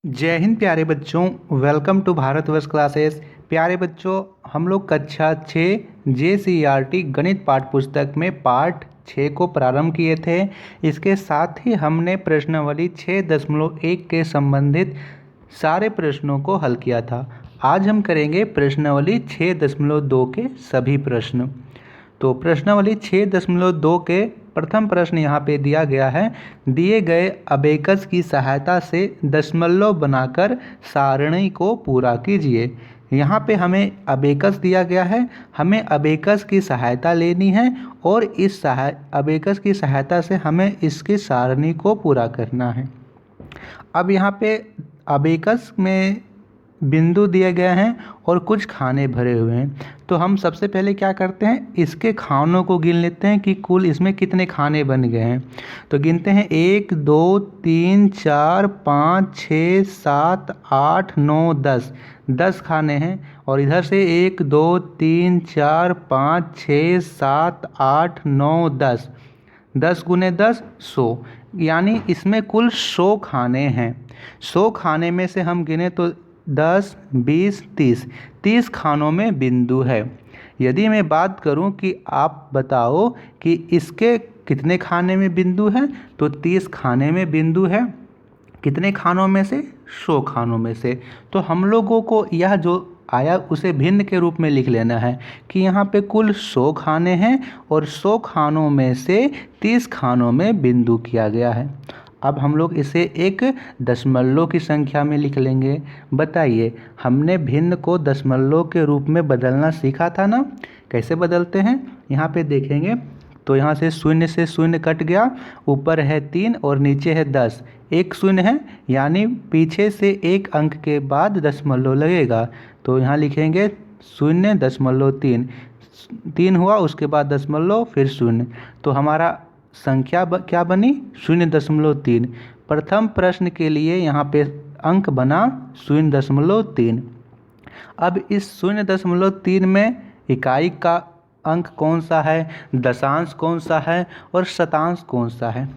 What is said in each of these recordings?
जय हिंद प्यारे बच्चों। Welcome to Bharatvarsh classes. प्यारे बच्चों, हम लोग कक्षा 6 JCERT गणित पाठ पुस्तक में पाठ 6 को प्रारंभ किए थे। इसके साथ ही हमने प्रश्नावली 6.1 के संबंधित सारे प्रश्नों को हल किया था। आज हम करेंगे प्रश्नावली 6.2 के सभी प्रश्न। तो प्रश्नावली 6.2 के प्रथम प्रश्न यहाँ पे दिया गया है, दिए गए अबेकस की सहायता से दशमलव बनाकर सारणी को पूरा कीजिए। यहाँ पे हमें अबेकस दिया गया है, हमें अबेकस की सहायता लेनी है और इस अबेकस की सहायता से हमें इसकी सारणी को पूरा करना है। अब यहाँ पे अबेकस में बिंदु दिए गए हैं और कुछ खाने भरे हुए हैं। तो हम सबसे पहले क्या करते हैं, इसके खानों को गिन लेते हैं कि कुल इसमें कितने खाने बन गए हैं। तो गिनते हैं 1 2 3 4 5 6 7 8 9 10 10 खाने हैं। और इधर से 1 2 3 4 5 6 7 8 9 10 10 गुने 10 100, यानी इसमें कुल 100 खाने हैं। 100 खाने में से हम गिने तो 10 20 30 खानों में बिंदु है। यदि मैं बात करूं कि आप बताओ कि इसके कितने खाने में बिंदु है, तो 30 खाने में बिंदु है। कितने खानों में से? 100 खानों में से। तो हम लोगों को यह जो आया उसे भिन्न के रूप में लिख लेना है कि यहाँ पे कुल 100 खाने हैं और 100 खानों में से 30 खानों में बिंदु किया गया है। अब हम लोग इसे एक दशमलव की संख्या में लिख लेंगे। बताइए, हमने भिन्न को दशमलव के रूप में बदलना सीखा था ना? कैसे बदलते हैं यहाँ पे देखेंगे तो यहाँ से शून्य कट गया, ऊपर है 3 और नीचे है 10, एक शून्य है, यानी पीछे से एक अंक के बाद दशमलव लगेगा। तो यहाँ लिखेंगे 0.3, 3 हुआ, उसके बाद दशमलव, फिर 0। तो हमारा संख्या क्या बनी? 0.3। प्रथम प्रश्न के लिए यहाँ पे अंक बना 0.3। अब इस 0.3 में इकाई का अंक कौन सा है, दशांश कौन सा है और शतांश कौन सा है?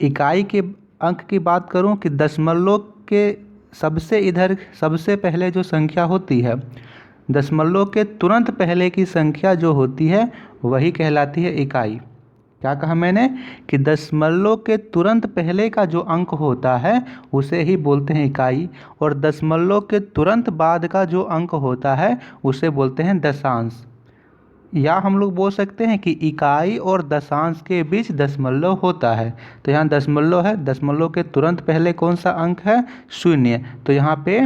इकाई के अंक की बात करूं कि दशमलव के सबसे पहले जो संख्या होती है, दशमलव के तुरंत पहले की संख्या जो होती है वही कहलाती है इकाई। क्या कहा मैंने कि दशमलव के तुरंत पहले का जो अंक होता है उसे ही बोलते हैं इकाई, और दशमलव के तुरंत बाद का जो अंक होता है उसे बोलते हैं दशांश। या हम लोग बोल सकते हैं कि इकाई और दशांश के बीच दशमलव होता है। तो यहाँ दशमलव है, दशमलव के तुरंत पहले कौन सा अंक है? 0। तो यहाँ पे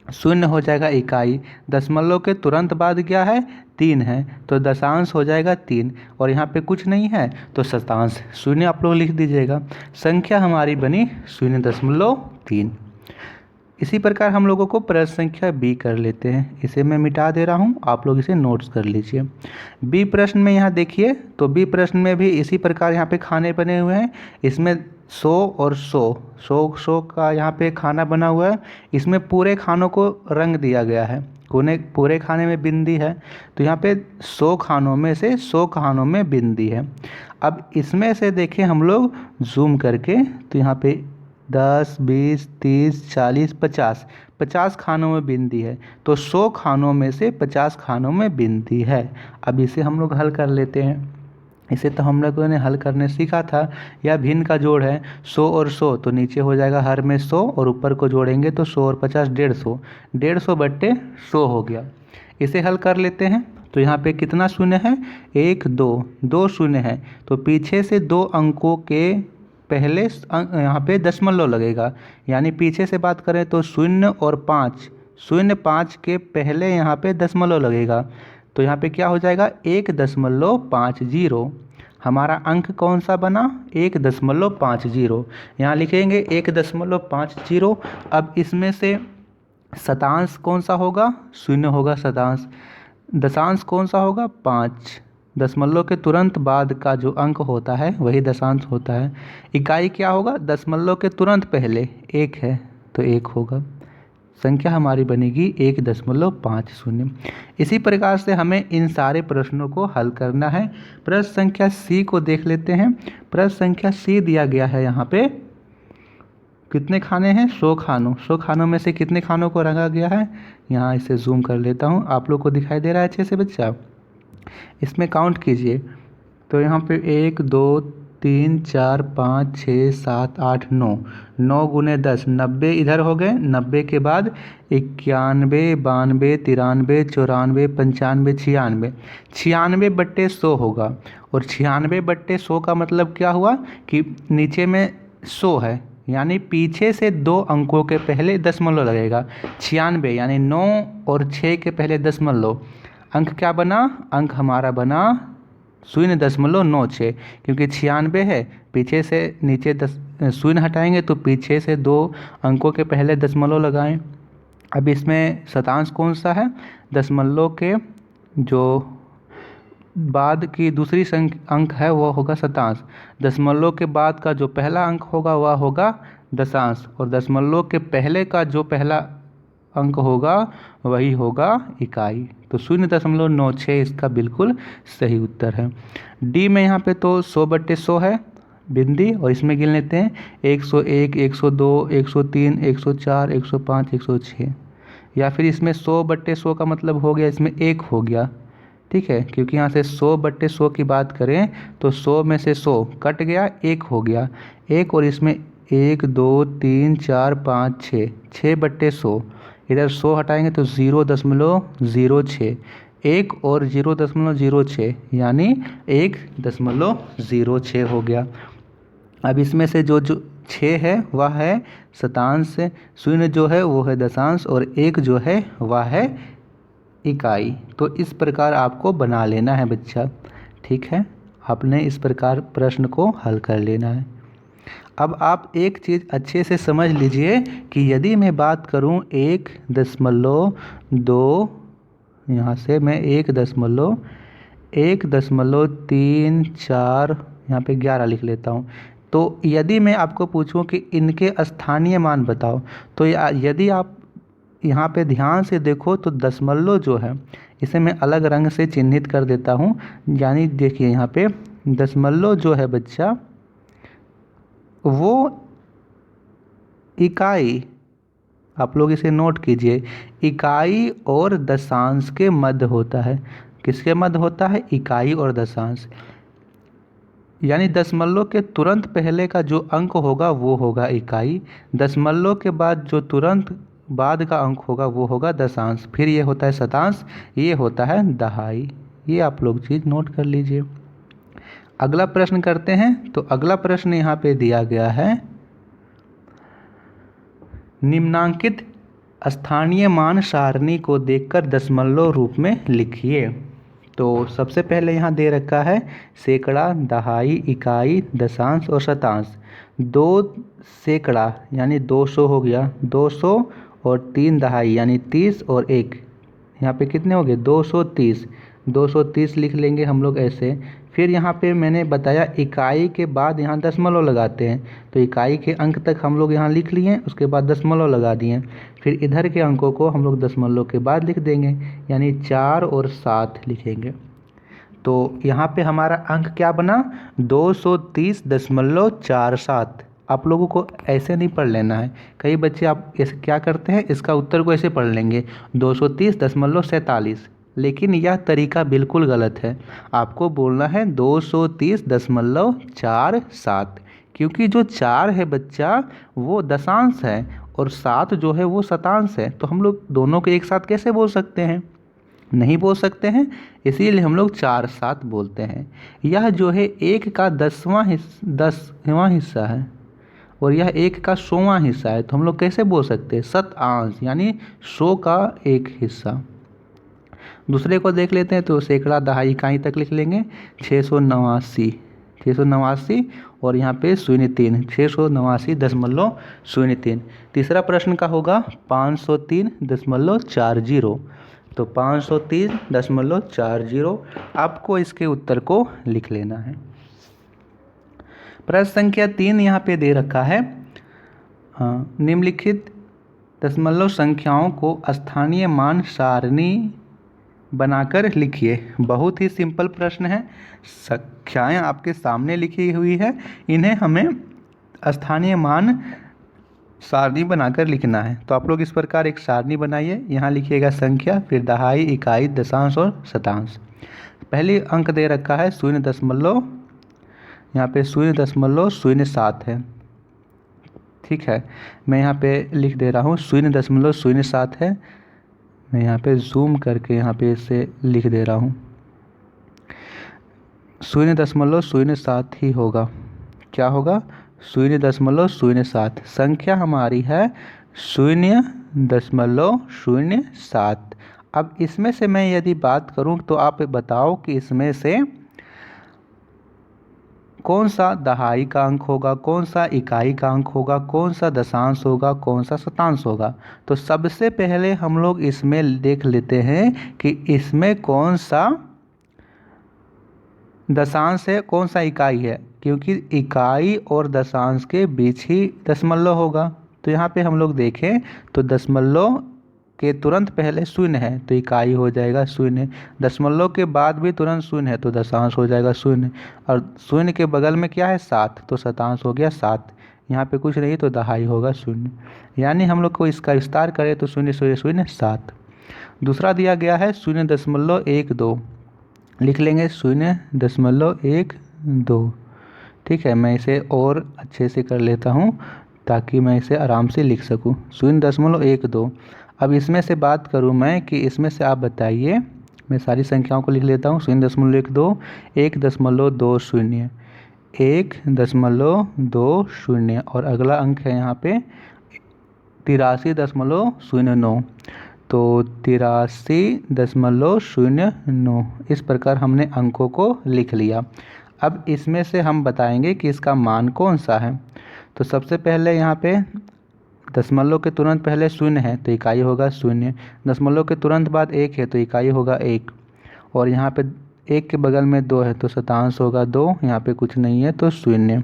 0 हो जाएगा इकाई। दशमलव के तुरंत बाद क्या है? 3 है, तो दशांश हो जाएगा 3। और यहाँ पे कुछ नहीं है तो शतांश 0 आप लोग लिख दीजिएगा। संख्या हमारी बनी 0.3। इसी प्रकार हम लोगों को प्रश्न संख्या बी कर लेते हैं। इसे मैं मिटा दे रहा हूँ, आप लोग इसे नोट्स कर लीजिए। बी प्रश्न में यहाँ देखिए, तो बी प्रश्न में भी इसी प्रकार यहाँ पे खाने बने हुए हैं। इसमें 100 और 100 का यहाँ पे खाना बना हुआ है। इसमें पूरे खानों को रंग दिया गया है, पूरे खाने में बिंदी है। तो यहाँ पे 100 खानों में से 100 खानों में बिंदी है। अब इसमें से देखें हम लोग जूम करके, तो यहाँ पे 10 20 30 40 50 खानों में बिंदी है। तो 100 खानों में से 50 खानों में बिंदी है। अब इसे हम लोग हल कर लेते हैं। इसे तो हम लोगों ने हल करने सीखा था। यह भिन्न का जोड़ है, 100 और 100, तो नीचे हो जाएगा हर में 100 और ऊपर को जोड़ेंगे तो 100 और 50 150, 150 बट्टे 100 हो गया। इसे हल कर लेते हैं। तो यहाँ पे कितना शून्य है? 1 2 शून्य है, तो पीछे से 2 अंकों के पहले यहाँ पे दशमलव लगेगा, यानी पीछे से बात करें तो 0 और 5, 0.5 के पहले यहाँ पे दशमलव लगेगा। तो यहाँ पे क्या हो जाएगा? 1.50। हमारा अंक कौन सा बना? 1.50। यहाँ लिखेंगे 1.50। अब इसमें से शतांश कौन सा होगा? 0 होगा शतांश। दशांश कौन सा होगा? 5। दशमलव के तुरंत बाद का जो अंक होता है वही दशांश होता है। इकाई क्या होगा? दशमलव के तुरंत पहले 1 है तो 1 होगा। संख्या हमारी बनेगी 1.50। इसी प्रकार से हमें इन सारे प्रश्नों को हल करना है। प्रश्न संख्या सी को देख लेते हैं। प्रश्न संख्या सी दिया गया है यहाँ पे कितने खाने हैं? 100 खानों। 100 खानों में से कितने खानों को रखा गया है? यहाँ इसे जूम कर लेता हूँ, आप लोग को दिखाई दे रहा है अच्छे से बच्चा? इसमें काउंट कीजिए। तो यहाँ पे 1 2 3 4 5 6 7 8 9, 9 गुने 10 90 इधर हो गए। 90 के बाद 91 92 93 94 95 96, 96/100 होगा। और 96/100 का मतलब क्या हुआ कि नीचे में 100 है, यानी पीछे से 2 अंकों के पहले दशमलव लगेगा। 96 यानी 9 और 6 के पहले दशमलव, अंक क्या बना? अंक हमारा बना 0.96, क्योंकि 96 है, पीछे से नीचे 0 हटाएंगे तो पीछे से 2 अंकों के पहले दशमलव लगाएं। अब इसमें शतांश कौन सा है? दशमलव के जो बाद की दूसरी अंक है वो होगा शतांश। दशमलव के बाद का जो पहला अंक होगा वह होगा दशांश, और दशमलव के पहले का जो पहला अंक होगा वही होगा इकाई। तो 0.96 इसका बिल्कुल सही उत्तर है। डी में यहाँ पे तो 100/100 है बिंदी, और इसमें गिन लेते हैं 101 102 103 104 105 106, या फिर इसमें 100/100 का मतलब हो गया, इसमें 1 हो गया, ठीक है, क्योंकि यहाँ से 100/100 की बात करें तो 100 में से 100 कट गया, 1 हो गया, 1, और इसमें 1 2 3 4 5 6, 6/100, इधर 100 हटाएंगे तो 0.06, 1 और 0.06 यानी 1.06 हो गया। अब इसमें से जो 6 है वह है शतांश, 0 जो है वो है दशांश, और 1 जो है वह है इकाई। तो इस प्रकार आपको बना लेना है बच्चा, ठीक है, आपने इस प्रकार प्रश्न को हल कर लेना है। अब आप एक चीज़ अच्छे से समझ लीजिए कि यदि मैं बात करूं 1.2, यहाँ से मैं 1.1.34, यहाँ पे 11 लिख लेता हूँ। तो यदि मैं आपको पूछूं कि इनके स्थानीय मान बताओ, तो यदि आप यहाँ पे ध्यान से देखो तो दशमलव जो है इसे मैं अलग रंग से चिन्हित कर देता हूँ। यानी देखिए यहाँ पे दशमलव जो है बच्चा वो इकाई, आप लोग इसे नोट कीजिए, इकाई और दशांश के मध्य होता है। किसके मध्य होता है? इकाई और दशांश। यानी दशमलव के तुरंत पहले का जो अंक होगा वो होगा इकाई, दशमलव के बाद जो तुरंत बाद का अंक होगा वो होगा दशांश, फिर ये होता है शतांश, ये होता है दहाई। ये आप लोग चीज़ नोट कर लीजिए। अगला प्रश्न करते हैं। तो अगला प्रश्न यहाँ पे दिया गया है, निम्नांकित स्थानीय मान सारणी को देखकर दशमलव रूप में लिखिए। तो सबसे पहले यहाँ दे रखा है सैकड़ा, दहाई, इकाई, दशांश और शतांश। 2 सैकड़ा यानी 200 हो गया, 200, और 3 दहाई यानी 30, और 1 यहाँ पे कितने हो गए? 230, 230 लिख लेंगे हम लोग ऐसे। फिर यहाँ पे मैंने बताया इकाई के बाद यहाँ दशमलव लगाते हैं, तो इकाई के अंक तक हम लोग यहाँ लिख लिए, उसके बाद दशमलव लगा दिए, फिर इधर के अंकों को हम लोग दशमलव के बाद लिख देंगे, यानी 4 और 7 लिखेंगे। तो यहाँ पे हमारा अंक क्या बना? 230.47। आप लोगों को ऐसे नहीं पढ़ लेना है। कई बच्चे आप ऐसे क्या करते हैं, इसका उत्तर को ऐसे पढ़ लेंगे 230.47, लेकिन यह तरीका बिल्कुल गलत है। आपको बोलना है 230.47, क्योंकि जो 4 है बच्चा वो दशांश है और 7 जो है वो शतांश है। तो हम लोग दोनों को एक साथ कैसे बोल सकते हैं? नहीं बोल सकते हैं, इसीलिए हम लोग 4 7 बोलते हैं। यह जो है 1 का 10वां हिस्सा है और यह 1 का 100वां हिस्सा है, तो हम लोग कैसे बोल सकते हैं? शतांश, यानी 100 का 1 हिस्सा। दूसरे को देख लेते हैं। तो सैकड़ा, दहाई, इकाई तक लिख लेंगे। 689 और यहाँ पे 03, 689.03। तीसरा प्रश्न का होगा 503.40। तो 503.40 आपको इसके उत्तर को लिख लेना है। प्रश्न संख्या 3 यहाँ पे दे रखा है, निम्नलिखित दशमलव संख्याओं को स्थानीय मान सारणी बनाकर लिखिए। बहुत ही सिंपल प्रश्न है, संख्याएं आपके सामने लिखी हुई है, इन्हें हमें स्थानीय मान सारणी बनाकर लिखना है। तो आप लोग इस प्रकार एक सारणी बनाइए। यहाँ लिखिएगा संख्या, फिर दहाई, इकाई, दशांश और शतांश। पहले अंक दे रखा है 0.0, यहाँ पे 0.07 है। ठीक है, मैं यहाँ पे लिख दे रहा हूँ 0.07 है। मैं यहाँ पे जूम करके यहाँ पे इसे लिख दे रहा हूँ, 0.07 ही होगा। क्या होगा? 0.07। संख्या हमारी है 0.07। अब इसमें से मैं यदि बात करूं तो आप बताओ कि इसमें से कौन सा दहाई का अंक होगा, कौन सा इकाई का अंक होगा, कौन सा दशांश होगा, कौन सा शतांश होगा। तो सबसे पहले हम लोग इसमें देख लेते हैं कि इसमें कौन सा दशांश है, कौन सा इकाई है, क्योंकि इकाई और दशांश के बीच ही दशमलव होगा। तो यहाँ पे हम लोग देखें तो दशमलव के तुरंत पहले शून्य है तो इकाई हो जाएगा शून्य, दशमलव के बाद भी तुरंत शून्य है तो दशांश हो जाएगा शून्य, और शून्य के बगल में क्या है 7 तो शतांश हो गया 7। यहाँ पे कुछ नहीं तो दहाई होगा शून्य। यानी हम लोग को इसका विस्तार करें तो 0.07। दूसरा दिया गया है 0.12, लिख लेंगे 0.12। ठीक है, मैं इसे और अच्छे से कर लेता हूँ ताकि मैं इसे आराम से लिख सकूँ। 0.12। अब इसमें से बात करूँ मैं कि इसमें से आप बताइए, मैं सारी संख्याओं को लिख लेता हूँ। 0.12, 1.20, 1.20 और अगला अंक है यहाँ पे 83.09, तो 83.09। इस प्रकार हमने अंकों को लिख लिया। अब इसमें से हम बताएंगे कि इसका मान कौन सा है। तो सबसे पहले यहाँ पे दशमलव के तुरंत पहले शून्य है तो इकाई होगा शून्य, दशमलव के तुरंत बाद 1 है तो इकाई होगा 1, और यहाँ पे 1 के बगल में 2 है तो शतांश होगा 2, यहाँ पे कुछ नहीं है तो शून्य।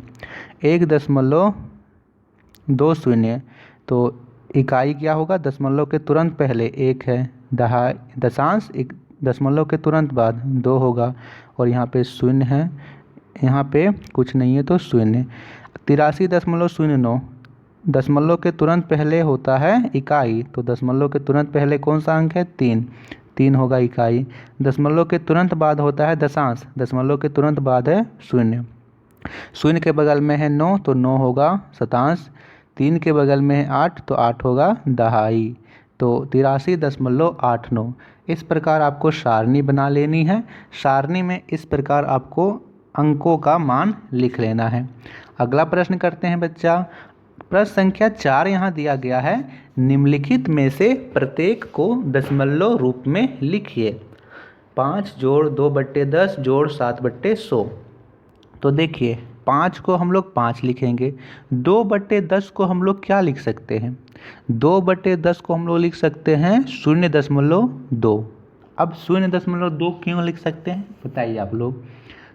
1.20, तो इकाई क्या होगा? दशमलव के तुरंत पहले 1 है, दशांश दशमलव के तुरंत बाद 2 होगा, और यहाँ पे शून्य है, यहाँ पे कुछ नहीं है तो शून्य। 83.09, दशमलव के तुरंत पहले होता है इकाई, तो दशमलव के तुरंत पहले कौन सा अंक है? 3 होगा इकाई। दशमलव के तुरंत बाद होता है दशांश, दशमलव के तुरंत बाद है शून्य, शून्य के बगल में है 9 तो 9 होगा शतांश, 3 के बगल में है 8 तो 8 होगा दहाई, तो 83.89। इस प्रकार आपको सारणी बना लेनी है। सारणी में इस प्रकार आपको अंकों का मान लिख लेना है। अगला प्रश्न करते हैं बच्चा। प्रश्न संख्या 4 यहाँ दिया गया है, निम्नलिखित में से प्रत्येक को दशमलव रूप में लिखिए। 5 जोड़ 2/10 जोड़ 7/100। तो देखिए 5 को हम लोग 5 लिखेंगे, 2/10 को हम लोग क्या लिख सकते हैं? 2/10 को हम लोग लिख सकते हैं 0.2। अब 0.2 क्यों लिख सकते हैं बताइए आप लोग?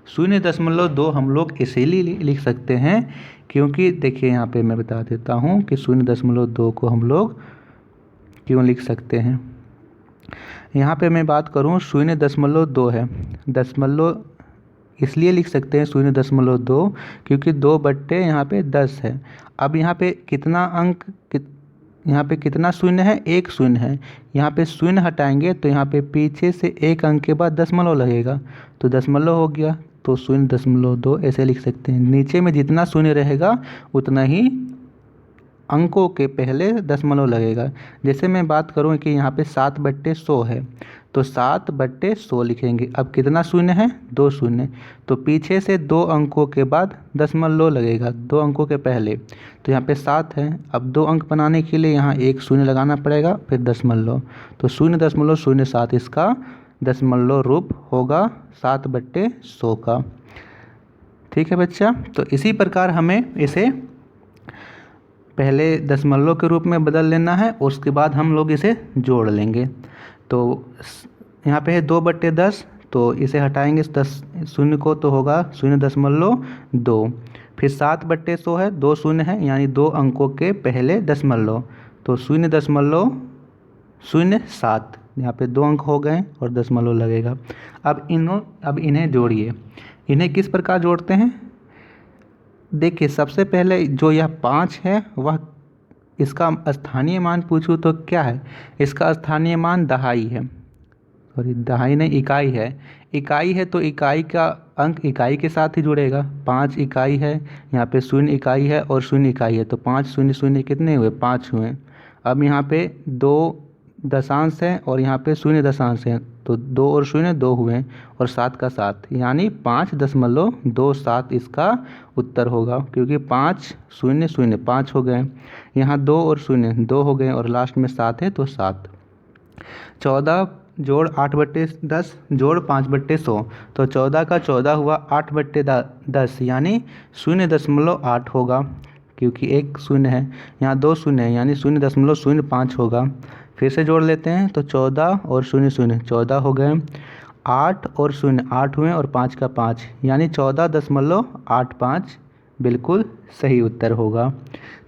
0.2 हम लोग इसीलिए लिख सकते हैं क्योंकि देखिए यहाँ पे मैं बता देता हूँ कि 0.2 को हम लोग क्यों लिख सकते हैं। यहाँ पे मैं बात करूँ 0.2 है, दशमलव इसलिए लिख सकते हैं 0.2 क्योंकि 2/10 यहाँ पे 10 है। अब यहाँ पे कितना अंक यहाँ पे कितना शून्य है? 1 शून्य है। यहाँ पे शून्य हटाएंगे तो यहाँ पे पीछे से 1 अंक के बाद दशमलव लगेगा तो दशमलव हो गया, तो 0.2 ऐसे लिख सकते हैं। नीचे में जितना शून्य रहेगा उतना ही अंकों के पहले दशमलव लगेगा। जैसे मैं बात करूँ कि यहाँ पे 7/100 है तो 7/100 लिखेंगे। अब कितना शून्य है? 2 शून्य, तो पीछे से 2 अंकों के बाद दशमलव लगेगा, 2 अंकों के पहले, तो यहाँ पे 7 है। अब 2 अंक बनाने के लिए यहाँ 1 शून्य लगाना पड़ेगा, फिर दशमलव, तो 0.07 इसका दशमलव रूप होगा 7/100 का। ठीक है बच्चा, तो इसी प्रकार हमें इसे पहले दशमलव के रूप में बदल लेना है, उसके बाद हम लोग इसे जोड़ लेंगे। तो यहाँ पे है 2/10, तो इसे हटाएंगे 10 शून्य को तो होगा 0.2, फिर 7/100 है, 2 शून्य है यानी 2 अंकों के पहले दशमलव, तो 0.07, यहाँ पे 2 अंक हो गए और दशमलव लगेगा। अब इन्हें जोड़िए। इन्हें किस प्रकार जोड़ते हैं? देखिए सबसे पहले जो यह 5 है वह इसका स्थानीय मान पूछूँ तो क्या है, इसका स्थानीय मान दहाई है, सॉरी दहाई नहीं इकाई है। इकाई है तो इकाई का अंक इकाई के साथ ही जुड़ेगा। 5 इकाई है, यहाँ पे 0 इकाई है और 0 इकाई है, तो 5 0 0 कितने हुए, 5 हुए। अब यहाँ पे 2 दशांश है और यहाँ पे 0 दशांश है, तो 2 और 0 2 हुए और 7 का 7, यानी 5.27 इसका उत्तर होगा, क्योंकि 5 0 0 5 हो गए, यहाँ 2 और 0 2 हो गए और लास्ट में 7 है तो 7। 14 जोड़ 8/10 जोड़ 5/100, तो 14 का 14 हुआ 8/10, यानी 0.8 होगा, क्योंकि एक 0 है, यहाँ 2 0 है, यानी 0.05 होगा। फिर से जोड़ लेते हैं, तो 14 और 0 0 14 हो गए, 8 और 0 8 हुए और 5 का 5, यानी 14.85 बिल्कुल सही उत्तर होगा।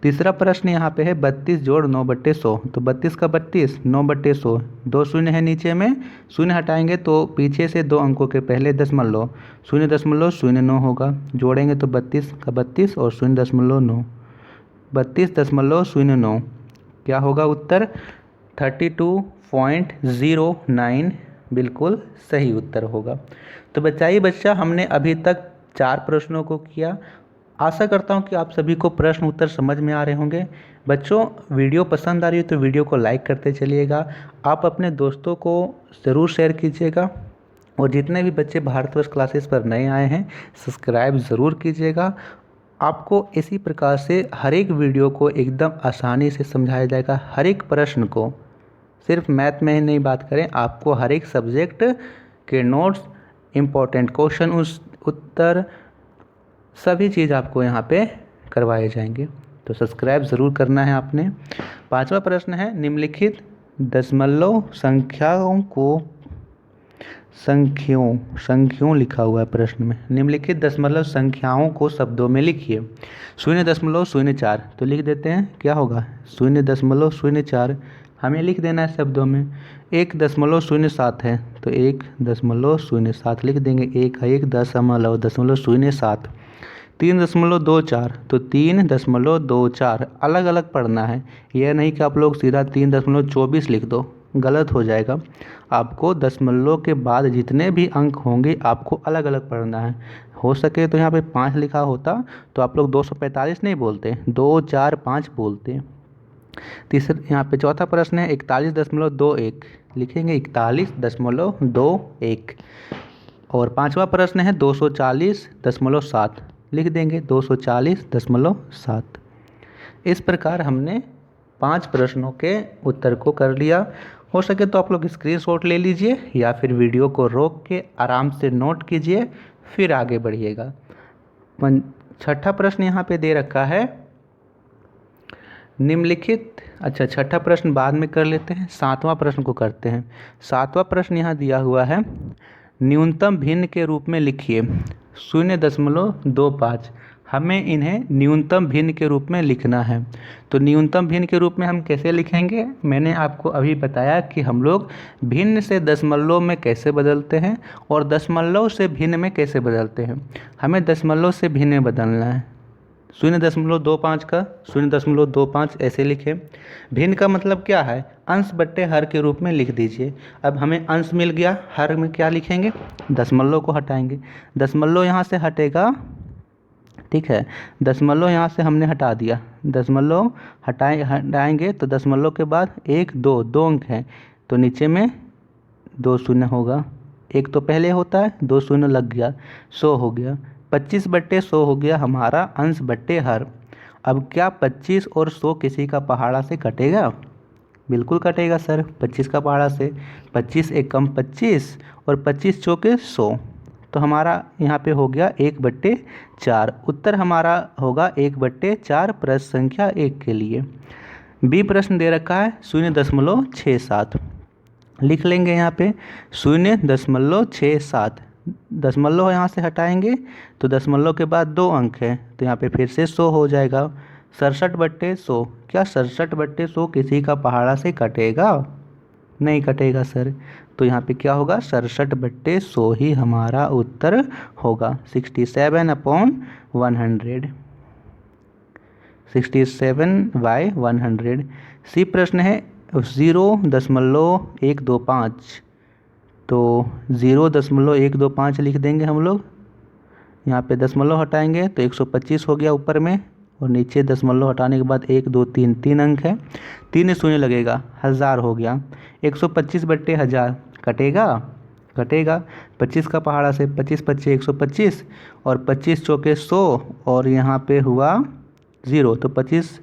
तीसरा प्रश्न यहाँ पे है 32 जोड़ 9/100, तो 32 का 32 9/100, 2 शून्य है नीचे में, शून्य हटाएंगे तो पीछे से 2 अंकों के पहले दशमलव 0.09 होगा, जोड़ेंगे तो 32 का 32 और 0.9 32.09 क्या होगा उत्तर, 32.09 बिल्कुल सही उत्तर होगा। तो बच्चा बच्चा हमने अभी तक 4 प्रश्नों को किया। आशा करता हूँ कि आप सभी को प्रश्न उत्तर समझ में आ रहे होंगे। बच्चों वीडियो पसंद आ रही है तो वीडियो को लाइक करते चलिएगा, आप अपने दोस्तों को ज़रूर शेयर कीजिएगा, और जितने भी बच्चे भारतवर्ष क्लासेस पर नए आए हैं सब्सक्राइब ज़रूर कीजिएगा। आपको इसी प्रकार से हर एक वीडियो को एकदम आसानी से समझाया जाएगा, हर एक प्रश्न को, सिर्फ मैथ में ही नहीं बात करें, आपको हर एक सब्जेक्ट के नोट्स, इम्पोर्टेंट क्वेश्चन उत्तर सभी चीज़ आपको यहाँ पे करवाए जाएंगे, तो सब्सक्राइब ज़रूर करना है आपने। 5वां प्रश्न है निम्नलिखित दशमलव संख्याओं को संख्यों लिखा हुआ है प्रश्न में, निम्नलिखित दशमलव संख्याओं को शब्दों में लिखिए। 0.04 तो लिख देते हैं, क्या होगा 0.04 हमें लिख देना है शब्दों में। 1.07 है तो 1.07 लिख देंगे, 1.007। 3.24 तो 3.24 अलग अलग पढ़ना है, यह नहीं कि आप लोग सीधा 3.24 लिख दो, गलत हो जाएगा। आपको दशमलव के बाद जितने भी अंक होंगे आपको अलग अलग पढ़ना है। हो सके तो यहाँ पे 5 लिखा होता तो आप लोग 245 नहीं बोलते, 2 4 5 बोलते। तीसरा यहाँ पे चौथा प्रश्न है 41.21 लिखेंगे, 41.21। और 5वां प्रश्न है 240.7 लिख देंगे, 240.7। इस प्रकार हमने 5 प्रश्नों के उत्तर को कर लिया। हो सके तो आप लोग स्क्रीनशॉट ले लीजिए या फिर वीडियो को रोक के आराम से नोट कीजिए, फिर आगे बढ़िएगा। 6ठा प्रश्न यहाँ पे दे रखा है निम्नलिखित, अच्छा 6ठा प्रश्न बाद में कर लेते हैं, 7वां प्रश्न को करते हैं। 7वां प्रश्न यहाँ दिया हुआ है न्यूनतम भिन्न के रूप में लिखिए 0.25। हमें इन्हें न्यूनतम भिन्न के रूप में लिखना है, तो न्यूनतम भिन्न के रूप में हम कैसे लिखेंगे, मैंने आपको अभी बताया कि हम लोग भिन्न से दशमलव में कैसे बदलते हैं और दशमलव से भिन्न में कैसे बदलते हैं। हमें दशमलव से भिन्न में बदलना है, 0.25 का 0.25 ऐसे लिखें। भिन्न का मतलब क्या है, अंश बट्टे हर के रूप में लिख दीजिए। अब हमें अंश मिल गया, हर में क्या लिखेंगे, दशमलव को हटाएंगे, दशमलव यहाँ से हटेगा, ठीक है, दशमलव यहाँ से हमने हटा दिया, दशमलव हटाएंगे तो दशमलव के बाद 1 2 2 अंक हैं तो नीचे में 2 शून्य होगा, एक तो पहले होता है, 2 शून्य लग गया, 100 हो गया, 25/100 हो गया हमारा अंश बट्टे हर। अब क्या 25 और 100 किसी का पहाड़ा से कटेगा, बिल्कुल कटेगा सर, 25 का पहाड़ा से, 25 एकम 25 और 25 चौके 100, तो हमारा यहाँ पे हो गया 1/4। उत्तर हमारा होगा 1/4 प्रश्न संख्या 1 के लिए। बी प्रश्न दे रखा है 0.67 लिख लेंगे, यहाँ पे 0.67, दशमलव यहाँ से हटाएंगे तो दशमलव के बाद 2 अंक है तो यहाँ पे फिर से 100 हो जाएगा। 67/100, क्या 67/100 किसी का पहाड़ा से कटेगा, नहीं कटेगा सर, तो यहाँ पे क्या होगा 67/100 ही हमारा उत्तर होगा, 67/100। 67/100। सी प्रश्न है 0.125, तो 0.125 लिख देंगे हम लोग। यहाँ पे दशमलव हटाएंगे तो 125 हो गया ऊपर में, और नीचे दशमलव हटाने के बाद 1 2 3 3 अंक है, 3 शून्य लगेगा, 1000 हो गया। 125/1000 कटेगा, कटेगा 25 का पहाड़ा से, 25 25 125, और 25 चौके 100, और यहाँ पे हुआ 0, तो 25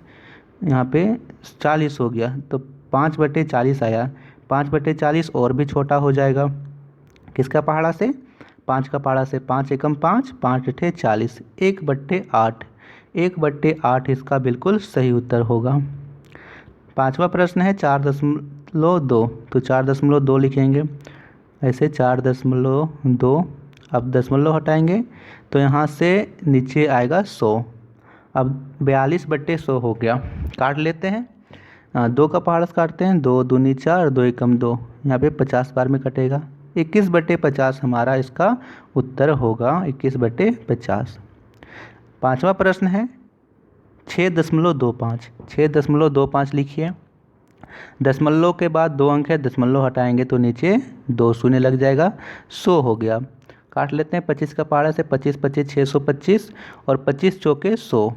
यहाँ पे 40 हो गया, तो 5/40 आया। 5/40 और भी छोटा हो जाएगा, किसका पहाड़ा से? 5 का पहाड़ा से। 5 एकम 5, 5 अठे 40, 1/8, 1/8 इसका बिल्कुल सही उत्तर होगा। पांचवा प्रश्न है 4.2, तो 4.2 लिखेंगे ऐसे 4.2। अब दशमलव हटाएंगे तो यहाँ से नीचे आएगा 100। अब 42/100 हो गया, काट लेते हैं। 2 का पहाड़ा से काटते हैं, 2 दूनी 4, 2 एकम 2, यहाँ पे 50 बार में कटेगा। 21/50 हमारा इसका उत्तर होगा, 21/50। पांचवा प्रश्न है 6.25, 6.25 लिखिए। दशमलव के बाद 2 अंक है, दशमलव हटाएंगे तो नीचे 2 शून्य लग जाएगा, 100 हो गया। काट लेते हैं 25 का पहाड़ा से, 25 25 625, और 25 चौके 100,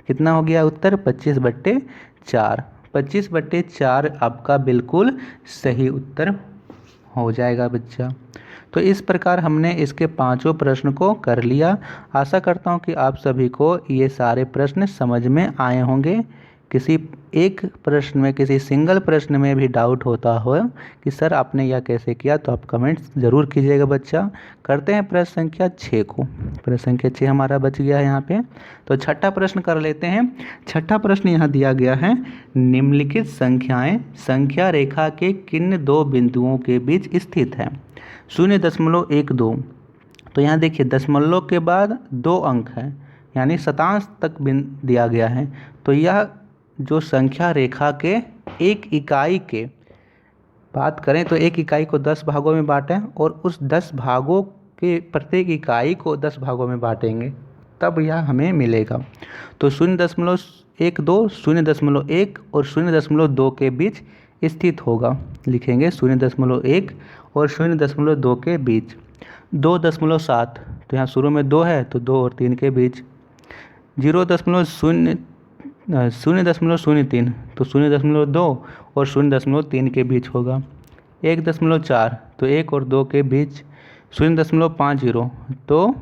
कितना हो गया उत्तर? 25/4। 25/4 आपका बिल्कुल सही उत्तर हो जाएगा बच्चा। तो इस प्रकार हमने इसके पांचों प्रश्न को कर लिया। आशा करता हूँ कि आप सभी को ये सारे प्रश्न समझ में आए होंगे। किसी एक प्रश्न में, किसी सिंगल प्रश्न में भी डाउट होता हो कि सर आपने यह कैसे किया, तो आप कमेंट्स ज़रूर कीजिएगा बच्चा। करते हैं प्रश्न संख्या 6 को। प्रश्न संख्या 6 हमारा बच गया है यहाँ पे। तो छठा प्रश्न कर लेते हैं। छठा प्रश्न यहाँ दिया गया है, निम्नलिखित संख्याएं संख्या रेखा के किन 2 बिंदुओं के बीच स्थित है? 0.12। तो यहाँ देखिए दशमलव के बाद 2 अंक है, यानी शतांश तक दिया गया है। तो यह जो संख्या रेखा के एक इकाई के बात करें तो एक इकाई को 10 भागों में बांटें, और उस 10 भागों के प्रत्येक इकाई को 10 भागों में बांटेंगे, तब यह हमें मिलेगा। तो 0.12, 0.1 और 0.2 के बीच स्थित होगा। लिखेंगे 0.1 और 0.2 के बीच। 2.7, तो यहाँ शुरू में 2 है तो 2 और 3 के बीच। 0.03, तो 0.2 और 0.3 के बीच होगा। 1.4, तो 1 और 2 के बीच। 0.50, तो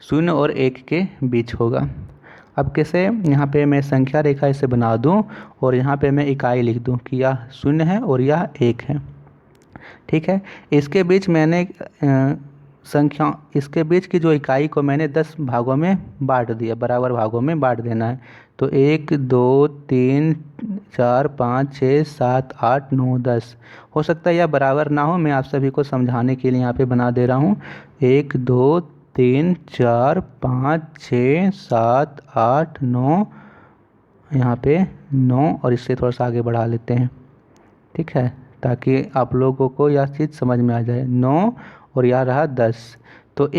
0 और 1 के बीच होगा। अब कैसे यहाँ पे मैं संख्या रेखा इसे बना दूँ और यहाँ पे मैं इकाई लिख दूँ कि यह 0 है और यह 1 है। ठीक है, इसके बीच मैंने इसके बीच की जो इकाई को मैंने 10 भागों में बांट दिया, बराबर भागों में बांट देना है। तो 1 2 3 4 5 6 7 8 9 10 हो सकता है यह बराबर ना हो, मैं आप सभी को समझाने के लिए यहाँ पे बना दे रहा हूँ। 1 2 3 4 5 6 7 8 9, यहाँ पे 9, और इससे थोड़ा सा आगे बढ़ा लेते हैं। ठीक है, ताकि आप लोगों को यह चीज़ समझ में आ जाए। 9 और यह रहा 10, तो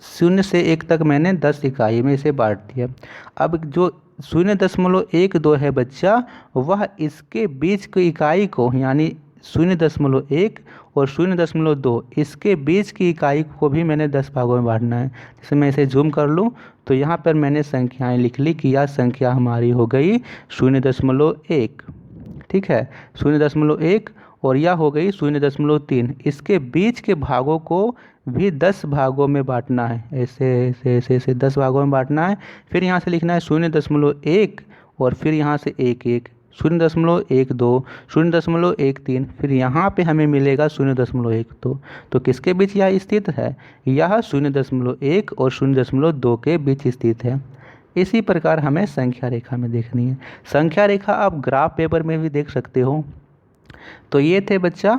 0 से 1 तक मैंने 10 इकाई में इसे बांट दिया। अब जो 0.12 है बच्चा, वह इसके बीच की इकाई को, यानी 0.1 और 0.2 इसके बीच की इकाई को भी मैंने 10 भागों में बांटना है। जैसे मैं इसे जूम कर लूँ तो यहाँ पर मैंने संख्याएं लिख ली कि यह संख्या हमारी हो गई 0.1। ठीक है, 0.1, और यह हो गई 0.3। इसके बीच के भागों को भी 10 भागों में बांटना है, ऐसे ऐसे ऐसे ऐसे 10 भागों में बांटना है। फिर यहाँ से लिखना है 0.1, और फिर यहाँ से 1 1, 0.12, 0.13, फिर यहाँ पे हमें मिलेगा 0.12। तो किसके बीच यह स्थित है? यह 0.1 और 0.2 के बीच स्थित है। इसी प्रकार हमें संख्या रेखा में देखनी है। संख्या रेखा आप ग्राफ पेपर में भी देख सकते हो। तो ये थे बच्चा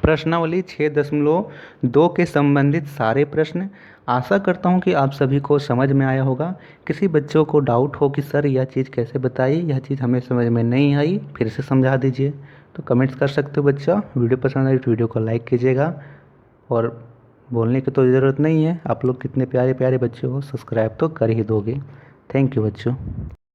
प्रश्नावली 6.2 के संबंधित सारे प्रश्न। आशा करता हूँ कि आप सभी को समझ में आया होगा। किसी बच्चों को डाउट हो कि सर यह चीज़ कैसे बताइए, यह चीज़ हमें समझ में नहीं आई, फिर से समझा दीजिए, तो कमेंट्स कर सकते हो बच्चा। वीडियो पसंद आई तो वीडियो को लाइक कीजिएगा, और बोलने की तो ज़रूरत नहीं है, आप लोग कितने प्यारे प्यारे बच्चे हो, सब्सक्राइब तो कर ही दोगे। थैंक यू बच्चों।